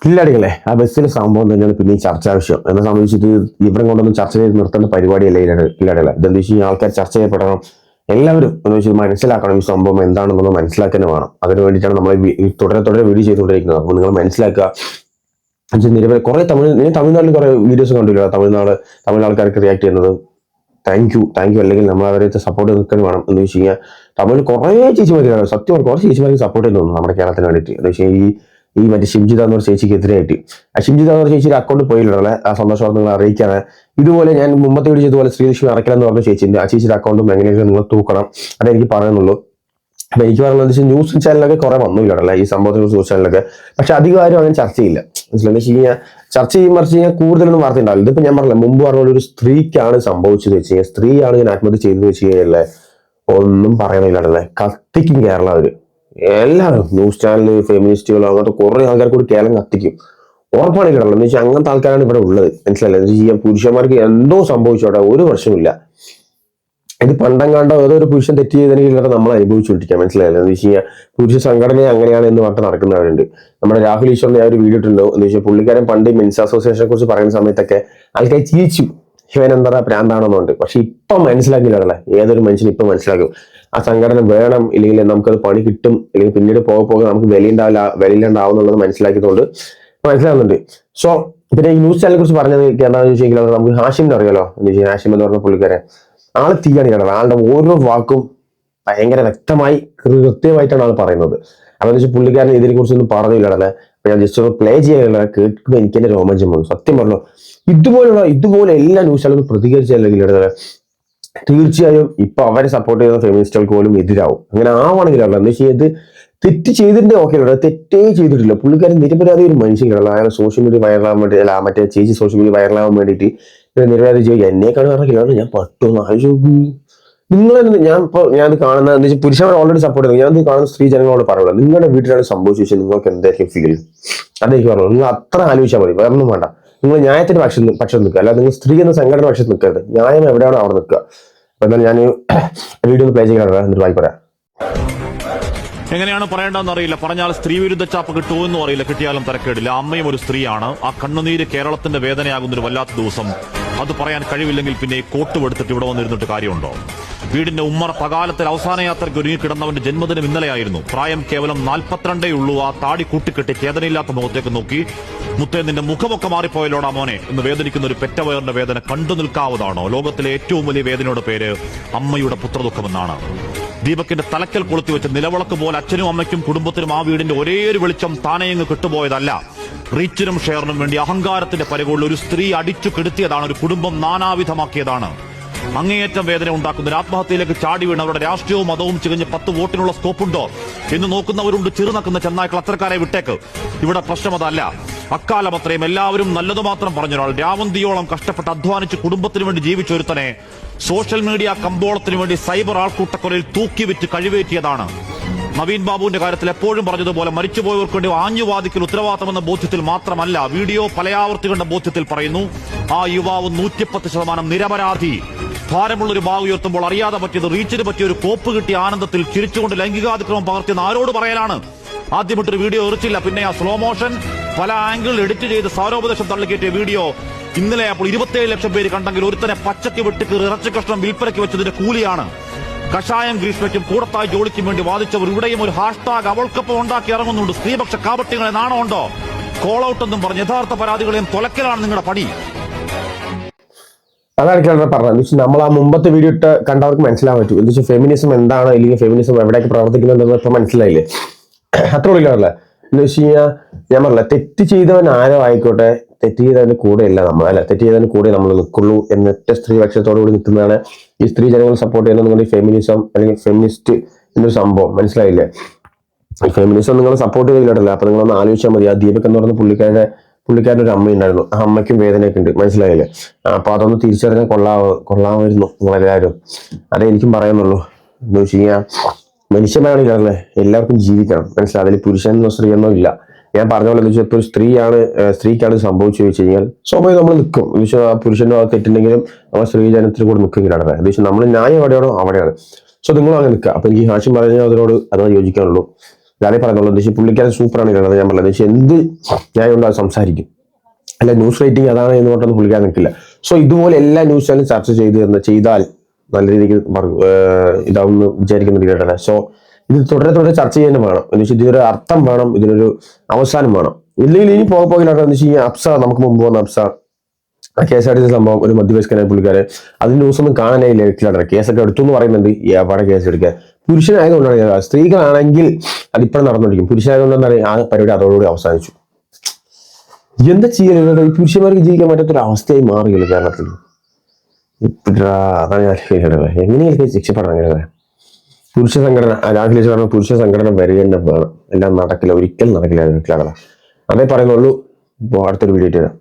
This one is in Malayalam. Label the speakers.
Speaker 1: കില്ലാടികളെ ആ ബസ്സിലെ സംഭവം തന്നെയാണ് പിന്നെ ഈ ചർച്ചാ വിഷയം എന്നെ സംബന്ധിച്ചിട്ട് ഇവരെ കൊണ്ടൊന്നും ചർച്ച ചെയ്ത് നിർത്തേണ്ട പരിപാടിയല്ല കില്ലാടികളെ. ഇതെന്താ വെച്ച് കഴിഞ്ഞാൽ ആൾക്കാർ ചർച്ച ചെയ്യപ്പെടണം, എല്ലാവരും എന്ന് വെച്ചാൽ മനസ്സിലാക്കണം ഈ സംഭവം എന്താണെന്നുള്ളത് മനസ്സിലാക്കാൻ വേണം. അതിന് വേണ്ടിയിട്ടാണ് നമ്മൾ തുടരെ വീഡിയോ ചെയ്തുകൊണ്ടിരിക്കുന്നത്. അപ്പോൾ നിങ്ങൾ മനസ്സിലാക്കുക. നിരവധി കുറെ തമിഴ്നാട്ടിൽ കുറെ വീഡിയോസ് കണ്ടില്ല, തമിഴ് ആൾക്കാർക്ക് റിയാക്ട് ചെയ്യുന്നത്. താങ്ക് യു അല്ലെങ്കിൽ നമ്മൾ അവരെ സപ്പോർട്ട് നിൽക്കാൻ വേണം. എന്ന് വെച്ച് കഴിഞ്ഞാൽ തമിഴിൽ കുറെ ചേച്ചിമാർ സത്യം കുറച്ച് ചേച്ചിമാർക്ക് സപ്പോർട്ട് ചെയ്യുന്നു നമ്മുടെ കേരളത്തിന് വേണ്ടിയിട്ട്. എന്ന് വെച്ചാൽ ഈ മറ്റേ ഷിംജിത എന്ന് പറഞ്ഞ ചേച്ചിക്ക് എതിരായിട്ട് ഷിംജിത എന്ന് പറഞ്ഞ ചേച്ചിയുടെ അക്കൗണ്ട് പോയില്ലേ ആ സന്തോഷം നിങ്ങൾ അറിയിക്കാണ്. ഇതുപോലെ ഞാൻ മുമ്പത്തെ വീഡിയോ ചെയ്തതുപോലെ ശ്രീലക്ഷ്മി അറക്കലെന്ന് പറഞ്ഞ ചേച്ചിന്റെ ആ ചേച്ചിയുടെ അക്കൗണ്ടും എങ്ങനെയൊക്കെ നിങ്ങൾ തൂക്കണം, അതെനിക്ക് പറയുന്നുള്ളൂ. അപ്പൊ എനിക്ക് പറയുന്നത് ന്യൂസ് ചാനലൊക്കെ കുറെ വന്നില്ല ഈ സംഭവത്തിന് ന്യൂസ് ചാനലൊക്കെ, പക്ഷെ അധികം ആരും അങ്ങനെ ചർച്ച ചെയ്യില്ല. മനസ്സിലായി വെച്ച് കഴിഞ്ഞാൽ ചർച്ച ചെയ്യുമ്പോൾ കൂടുതലൊന്നും വാർത്ത ഉണ്ടാവില്ല. ഇതിപ്പോ ഞാൻ പറഞ്ഞില്ല, മുമ്പ് പറഞ്ഞ ഒരു സ്ത്രീക്കാണ് സംഭവിച്ചത് വെച്ച് കഴിഞ്ഞാൽ, സ്ത്രീയാണ് ഞാൻ ആത്മഹത്യ ചെയ്തത് വെച്ച് കഴിഞ്ഞാലേ ഒന്നും പറയണില്ലേ, കത്തിക്കും കേരളം അവര് എല്ലാവരും. ന്യൂസ് ചാനൽ ഫെമിനിസ്റ്റുകൾ അങ്ങനത്തെ കുറെ ആൾക്കാർക്ക് കൂടി കേരളം കത്തിക്കും, ഉറപ്പാണ് കേരളം. എന്ന് വെച്ചാൽ അങ്ങനത്തെ ആൾക്കാരാണ് ഇവിടെ ഉള്ളത്. മനസ്സിലായില്ലേ? എന്ന് വെച്ചാൽ പുരുഷന്മാർക്ക് എന്തോ സംഭവിച്ചോട്ടെ ഒരു പ്രശ്നമില്ല. ഇത് പണ്ടങ്ങാണ്ടോ ഏതൊരു പുരുഷൻ തെറ്റ് ചെയ്തതിനെ നമ്മൾ അനുഭവിച്ചുകൊണ്ടിരിക്കാം. മനസ്സിലായില്ല? എന്ന് വെച്ച് കഴിഞ്ഞാൽ പുരുഷ സംഘടന അങ്ങനെയാണ് എന്ന് പറഞ്ഞിട്ട് നടക്കുന്നവരുണ്ട്. നമ്മുടെ രാഹുൽ ഈശ്വറിനെ ആ ഒരു വീഡിയോ ഇട്ടുണ്ടോ എന്ന് വെച്ചാൽ പുള്ളിക്കാരൻ പണ്ട് മെൻസ് അസോസിയേഷനെ കുറിച്ച് പറയുന്ന സമയത്തൊക്കെ ആൾക്കാർ ചിരിച്ചു, ഇവൻ എന്താ പ്രാന്താണെന്നുണ്ട്. പക്ഷെ ഇപ്പൊ മനസ്സിലാക്കില്ല, ഏതൊരു മനുഷ്യനും ഇപ്പൊ മനസ്സിലാക്കും ആ സംഘടന വേണം, ഇല്ലെങ്കിൽ നമുക്കത് പണി കിട്ടും, അല്ലെങ്കിൽ പിന്നീട് പോകെ നമുക്ക് വിലയിലുണ്ടാവുന്നുള്ളത് മനസ്സിലാക്കിയതുകൊണ്ട് മനസ്സിലാകുന്നുണ്ട്. സോ പിന്നെ ഈ ന്യൂസ് ചാനലിനെ കുറിച്ച് പറഞ്ഞത് എന്താണെന്ന് വെച്ചാൽ നമുക്ക് ഹാഷിമിനെ അറിയാലോ. എന്ന് വെച്ചാൽ ഹാഷിം എന്ന് പറഞ്ഞ പുള്ളിക്കാരൻ ആള് തീയാണ് കേട്ടത്. ആളുടെ ഓരോ വാക്കും ഭയങ്കര വ്യക്തമായി കൃത്യമായിട്ടാണ് ആൾ പറയുന്നത്. അതെന്ന് വെച്ചാൽ പുള്ളിക്കാരൻ ഇതിനെ കുറിച്ചൊന്നും പറഞ്ഞില്ലല്ലേ. ഞാൻ ജസ്റ്റ് ഒന്ന് പ്ലേ ചെയ്യാനുള്ള കേൾക്കുമ്പോൾ എനിക്ക് എന്റെ രോമാഞ്ചം വന്നു. സത്യം പറഞ്ഞു, ഇതുപോലെ എല്ലാ ന്യൂസ് ചാനലും പ്രതികരിച്ചല്ലെങ്കിൽ തീർച്ചയായും ഇപ്പൊ അവരെ സപ്പോർട്ട് ചെയ്യുന്ന ഫെമിനിസ്റ്റുകൾക്ക് പോലും എതിരാവും. അങ്ങനെ ആവണമെങ്കിലല്ല. എന്ന് വെച്ചാൽ ഇത് തെറ്റ് ചെയ്തിട്ടുണ്ട്, ഓക്കെ, തെറ്റേ ചെയ്തിട്ടില്ല. പുള്ളിക്കാരൻ നിരപരാധി ഒരു മനുഷ്യനാണ്. അയാൾ സോഷ്യൽ മീഡിയ വൈറലാകാൻ വേണ്ടി, അല്ല മറ്റേ ചേച്ചി സോഷ്യൽ മീഡിയ വൈറലാകാൻ വേണ്ടിയിട്ട് നിരവധി ചോദിക്കുക. എന്നെക്കാണ് പറഞ്ഞില്ല, ഞാൻ പട്ടുമെന്ന് ആലോചിച്ചു. നിങ്ങളെന്ന് ഞാൻ കാണുന്ന എന്താ വെച്ചാൽ പുരുഷന്മാർ ഓൾറെഡി സപ്പോർട്ട് ചെയ്യുന്നത്. ഞാനത് കാണുന്ന സ്ത്രീ ജനങ്ങളോട് പറയുള്ളൂ, നിങ്ങളുടെ വീട്ടിലാണ് സംഭവിച്ചു വെച്ചാൽ നിങ്ങൾക്ക് എന്തായിരിക്കും ഫീൽ, അതെനിക്ക് പറഞ്ഞു. നിങ്ങൾ അത്ര ആലോചിച്ചാൽ മതി, വേറെ ഒന്നും വേണ്ട. നിങ്ങൾ ന്യായത്തിന്റെ പക്ഷം നിൽക്കുക, അല്ലാതെ നിങ്ങൾ സ്ത്രീ എന്ന സംഘടന പക്ഷം നിൽക്കരുത്. ന്യായം എവിടെയാണോ അവിടെ നിൽക്കുക. അപ്പൊ എന്നാൽ ഞാൻ വീഡിയോ ഒന്ന് പ്ലേ ചെയ്യാൻ എന്നിട്ട് വായി പറയാം.
Speaker 2: എങ്ങനെയാണ് പറയേണ്ടതെന്ന് അറിയില്ല. പറഞ്ഞാൽ സ്ത്രീ വിരുദ്ധ ചാപ്പ് കിട്ടുമെന്നും അറിയില്ല, കിട്ടിയാലും തരക്കേടില്ല. അമ്മയും ഒരു സ്ത്രീയാണ്. ആ കണ്ണുനീര് കേരളത്തിന്റെ വേദനയാകുന്ന ഒരു വല്ലാത്ത ദിവസം. അത് പറയാൻ കഴിവില്ലെങ്കിൽ പിന്നെ കോട്ട് എടുത്തിട്ട് ഇവിടെ വന്നിരുന്നിട്ട് കാര്യമുണ്ടോ? വീടിന്റെ ഉമ്മറ പകാലത്തിൽ അവസാന യാത്രയ്ക്ക് ഒരുങ്ങിക്കിടന്നവന്റെ ജന്മദിനം ഇന്നലെയായിരുന്നു. പ്രായം കേവലം 42 ഉള്ളൂ. ആ താടി കൂട്ടിക്കെട്ടി വേദനയില്ലാത്ത മുഖത്തേക്ക് നോക്കി, മുത്തേ നിന്റെ മുഖമൊക്കെ മാറിപ്പോയല്ലോടാ മോനെ എന്ന് വേദനിക്കുന്ന ഒരു പെറ്റവയറിന്റെ വേദന കണ്ടു നിൽക്കാവുന്നതാണോ? ലോകത്തിലെ ഏറ്റവും വലിയ വേദനയുടെ പേര് അമ്മയുടെ പുത്രദുഃഖമെന്നാണ്. ദീപകിന്റെ തലക്കൽ കൊളുത്തി വെച്ച നിലവിളക്ക് പോലെ അച്ഛനും അമ്മയ്ക്കും കുടുംബത്തിനും ആ വീടിന്റെ ഒരേ ഒരു വെളിച്ചം താനെയങ്ങ് കിട്ടുപോയതല്ല. റീച്ചിനും ഷെയറിനും വേണ്ടി അഹങ്കാരത്തിന്റെ പരികൊള്ളിൽ ഒരു സ്ത്രീ അടിച്ചു കെടുത്തിയതാണ്, ഒരു കുടുംബം നാനാവിധമാക്കിയതാണ്. അങ്ങേയറ്റം വേദന ഉണ്ടാക്കുന്ന ഒരു ആത്മഹത്യയിലേക്ക് ചാടി വീണ് അവരുടെ രാഷ്ട്രീയവും മതവും ചികഞ്ഞ് 10 വോട്ടിനുള്ള സ്കോപ്പുണ്ടോ എന്ന് നോക്കുന്നവരുണ്ട്. ചെറുനക്കുന്ന ചെന്നായ്ക്കൾ, അത്തരക്കാരെ വിട്ടേക്ക്. ഇവിടെ പ്രശ്നം അതല്ല. അക്കാലം അത്രയും എല്ലാവരും നല്ലത് മാത്രം പറഞ്ഞൊരാൾ, രാവന്തിയോളം കഷ്ടപ്പെട്ട് അധ്വാനിച്ച് കുടുംബത്തിന് വേണ്ടി ജീവിച്ചൊരുത്തനെ സോഷ്യൽ മീഡിയ കമ്പോളത്തിന് വേണ്ടി സൈബർ ആൾക്കൂട്ടക്കൊലയിൽ തൂക്കിവിറ്റ് കഴിവേറ്റിയതാണ്. നവീൻ ബാബുവിന്റെ കാര്യത്തിൽ എപ്പോഴും പറഞ്ഞതുപോലെ മരിച്ചുപോയവർക്ക് വേണ്ടി ആഞ്ഞുവാദിക്കൽ ഉത്തരവാദിത്തമെന്ന ബോധ്യത്തിൽ മാത്രമല്ല, വീഡിയോ പലയാവർത്തി കണ്ട ബോധ്യത്തിൽ പറയുന്നു, ആ യുവാവ് 110% നിരപരാധി. ഭാരമുള്ളൊരു ബാഗ് ഉയർത്തുമ്പോൾ അറിയാതെ പറ്റിയത്, റീച്ചിന് പറ്റിയ ഒരു കോപ്പ് കിട്ടിയ ആനന്ദത്തിൽ ചിരിച്ചുകൊണ്ട് ലൈംഗികാതിക്രമം പകർത്തിയെന്ന് ആരോട് പറയലാണ്? ആദ്യമിട്ടൊരു വീഡിയോ എറിച്ചില്ല, പിന്നെ ആ സ്ലോ മോഷൻ പല ആംഗിളിൽ എഡിറ്റ് ചെയ്ത് സാരോപദേശം തള്ളിക്കയറ്റിയ വീഡിയോ ഇന്നലെ അപ്പോൾ 27 ലക്ഷം പേര് കണ്ടെങ്കിൽ ഒരുത്തനെ പച്ചയ്ക്ക് വെട്ടിക്ക് ഇറച്ചി കഷ്ണം വിൽപ്പനയ്ക്ക് വെച്ചതിന്റെ കൂലിയാണ്. കഷായം ഗ്രീഷ്മയ്ക്കും കൂടത്തായി ജോലിക്കും വേണ്ടി വാദിച്ചവർ ഇവിടെയും ഒരു ഹാഷ്ടാഗ് അവൾക്കൊപ്പം ഉണ്ടാക്കി ഇറങ്ങുന്നുണ്ട്. സ്ത്രീപക്ഷ കാപട്യങ്ങളെ നാണമുണ്ടോ? കോൾ ഔട്ട് എന്നും പറഞ്ഞ് യഥാർത്ഥ പരാതികളെയും തൊലക്കലാണ് നിങ്ങളുടെ പണി.
Speaker 1: അതാണ് പറഞ്ഞത്. നമ്മൾ ആ മുമ്പത്തെ വീഡിയോ ഇട്ട് കണ്ടവർക്ക് മനസ്സിലാൻ പറ്റും. എന്താ വെച്ചാൽ ഫെമിനിസം എന്താണ്, അല്ലെങ്കിൽ ഫെമിനിസം എവിടെയൊക്കെ പ്രവർത്തിക്കുന്നുണ്ടെന്ന് ഇപ്പൊ മനസ്സിലായില്ലേ? അത്ര ഉള്ളില്ല. എന്ന് വെച്ച് കഴിഞ്ഞാൽ ഞാൻ പറഞ്ഞില്ല, തെറ്റ് ചെയ്തവൻ ആരോ ആയിക്കോട്ടെ, തെറ്റ് ചെയ്തതിന് കൂടെയല്ല നമ്മൾ, അല്ല തെറ്റ് ചെയ്തതിന് കൂടെ നമ്മൾ നിൽക്കുള്ളൂ എന്നിട്ട് സ്ത്രീപക്ഷത്തോടു കൂടി നിൽക്കുന്നതാണ് ഈ സ്ത്രീ ജനങ്ങൾ സപ്പോർട്ട് ചെയ്യുന്ന നിങ്ങളുടെ ഫെമിനിസം അല്ലെങ്കിൽ ഫെമിനിസ്റ്റ് എന്നൊരു സംഭവം. മനസ്സിലായില്ലേ? ഈ ഫെമിനിസം നിങ്ങൾ സപ്പോർട്ട് ചെയ്തില്ലല്ലോ. അപ്പൊ നിങ്ങളൊന്ന് ആലോചിച്ചാൽ മതി. ആ ദീപക് എന്ന് പറഞ്ഞ പുള്ളിക്കാരൻ്റെ ഒരു അമ്മയുണ്ടായിരുന്നു, ആ അമ്മയ്ക്കും വേദനയൊക്കെ ഉണ്ട്. മനസ്സിലായില്ലേ? അപ്പൊ അതൊന്ന് തിരിച്ചറിഞ്ഞാൽ കൊള്ളാമായിരുന്നു നിങ്ങളെല്ലാവരും. അതേ എനിക്കും പറയുന്നുള്ളൂ. എന്ന് വെച്ച് കഴിഞ്ഞാൽ മനുഷ്യനാണില്ലേ, എല്ലാവർക്കും ജീവിക്കണം. മനസ്സിലായി? അതിൽ പുരുഷനോ സ്ത്രീയെന്നോ ഇല്ല. ഞാൻ പറഞ്ഞ പോലെ ഇപ്പൊ ഒരു സ്ത്രീക്കാണ് സംഭവിച്ചു വെച്ച് കഴിഞ്ഞാൽ സ്വാഭാവികം നമ്മൾ നിൽക്കും. എന്ന് വെച്ചാൽ ആ പുരുഷനോ ആ തെറ്റുണ്ടെങ്കിലും നമ്മൾ സ്ത്രീ ജനത്തിൽ കൂടെ നിൽക്കുകയാണ്. എന്ന് വെച്ചാൽ നമ്മൾ ന്യായം എവിടെയാണോ അവിടെയാണ്. സോ നിങ്ങളും അങ്ങനെ നിൽക്കുക. അപ്പൊ എനിക്ക് ഹാഷിം പറഞ്ഞാൽ അത് യോജിക്കാനുള്ളൂ. അതേ പറയുന്നുള്ളൂ. എന്താ വെച്ചാൽ പുള്ളിക്കാരൻ സൂപ്പറാണ് ഇല്ലട, ഞാൻ പറഞ്ഞത് വെച്ചാൽ എന്ത് ന്യായം ഉണ്ടോ അത് സംസാരിക്കും. അല്ല ന്യൂസ് റേറ്റിംഗ് അതാണ് എന്ന് പറഞ്ഞൊന്നും പുള്ളിക്കാരൻ നിൽക്കില്ല. സോ ഇതുപോലെ എല്ലാ ന്യൂസ് ചാനലും ചർച്ച ചെയ്താൽ നല്ല രീതിക്ക് ഇതാവുമെന്ന് വിചാരിക്കുന്നുണ്ട് കേട്ടല്ലേ. സോ ഇത് തുടരെ ചർച്ച ചെയ്യാൻ വേണം. എന്ന് വെച്ചാൽ ഇതിനൊരു അർത്ഥം വേണം, ഇതിനൊരു അവസാനം വേണം. ഇല്ലെങ്കിൽ ഇനി പോകില്ലാട്ടോ. എന്ന് വെച്ച് കഴിഞ്ഞാൽ അപ്സ, നമുക്ക് മുമ്പ് വന്ന അപ്സ KSRTC സംഭവം, ഒരു മധ്യവയസ്കനായ പുള്ളിക്കാരൻ, അതിന് ന്യൂസ് ഒന്നും കാണാനേ ഇല്ല. കേസൊക്കെ എടുത്തു എന്ന് പറയുന്നുണ്ട്. എവിടെ കേസ് എടുക്കാൻ? പുരുഷനായതുകൊണ്ടാണ്. സ്ത്രീകളാണെങ്കിൽ അതിപ്പോഴും നടന്നുകൊണ്ടിരിക്കും. പുരുഷനായതുകൊണ്ടാണ് ആ പരിപാടി അതോടുകൂടി അവസാനിച്ചു. എന്താ ചെയ്യലുള്ളത്? ഈ പുരുഷന്മാർക്ക് ജീവിക്കാൻ പറ്റാത്തൊരു അവസ്ഥയായി മാറിയില്ല കേരളത്തിൽ. അതാണ് ഞാൻ എങ്ങനെയൊക്കെ ശിക്ഷപ്പെടണം. അങ്ങനെ പുരുഷ സംഘടന, രാഹുൽ പറഞ്ഞ പുരുഷ സംഘടന വരിക തന്നെ വേണം. എല്ലാം നടക്കില്ല, ഒരിക്കലും നടക്കില്ല. അതേ പറയുന്നുള്ളൂ. അടുത്തൊരു വീഡിയോ തരാം.